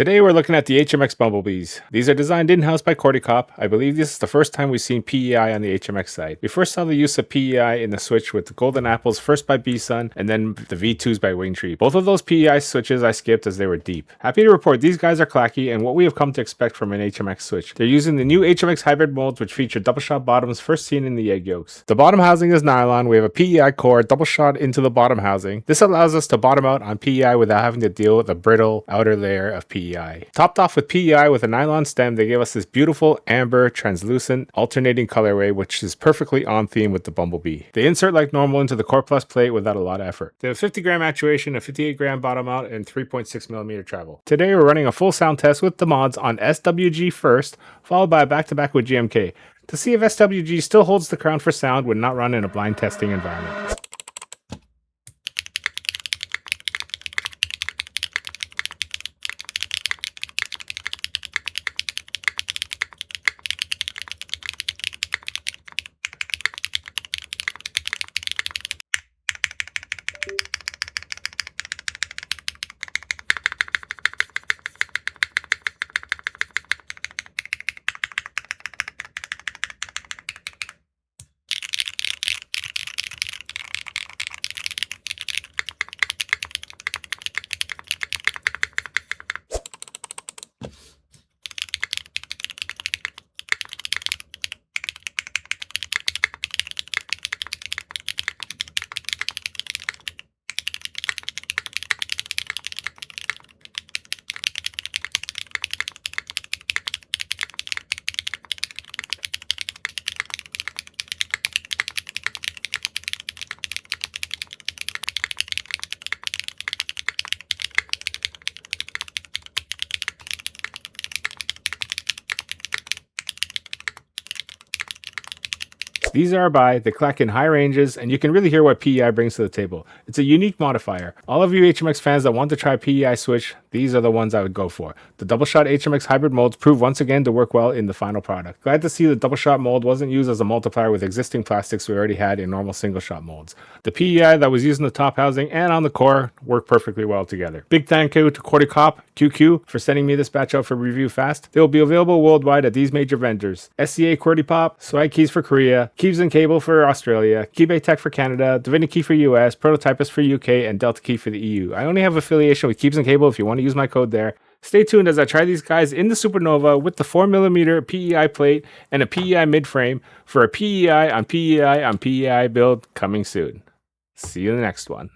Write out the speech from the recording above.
Today we're looking at the HMX Bumblebees. These are designed in-house by Qwertyqop. I believe this is the first time we've seen PEI on the HMX side. We first saw the use of PEI in the Switch with the Golden Apples first by B-Sun and then the V2s by Wingtree. Both of those PEI switches I skipped as they were deep. Happy to report these guys are clacky and what we have come to expect from an HMX Switch. They're using the new HMX hybrid molds which feature double shot bottoms first seen in the egg yolks. The bottom housing is nylon. We have a PEI core double shot into the bottom housing. This allows us to bottom out on PEI without having to deal with a brittle outer layer of PEI. Topped off with PEI with a nylon stem, they gave us this beautiful amber translucent alternating colorway which is perfectly on theme with the Bumblebee. They insert like normal into the Core Plus plate without a lot of effort. They have 50 gram actuation, a 58 gram bottom out, and 3.6 millimeter travel. Today we're running a full sound test with the mods on SWG first, followed by a back-to-back with GMK, to see if SWG still holds the crown for sound when not run in a blind testing environment. These are by the Clack in high ranges, and you can really hear what PEI brings to the table. It's a unique modifier. All of you HMX fans that want to try PEI Switch, these are the ones I would go for. The double shot HMX hybrid molds prove once again to work well in the final product. Glad to see the double shot mold wasn't used as a multiplier with existing plastics we already had in normal single shot molds. The PEI that was used in the top housing and on the core work perfectly well together. Big thank you to Qwertyqop, QQ, for sending me this batch out for review fast. They will be available worldwide at these major vendors: SCA Qwertyqop, Swagkeys for Korea, Keeps and Cable for Australia, Tech for Canada, Divinikey for US, Prototypist for UK, and Delta Key for the EU. I only have affiliation with Keeps and Cable if you want to use my code there. Stay tuned as I try these guys in the Supernova with the 4mm PEI plate and a PEI mid-frame for a PEI on PEI on PEI build coming soon. See you in the next one.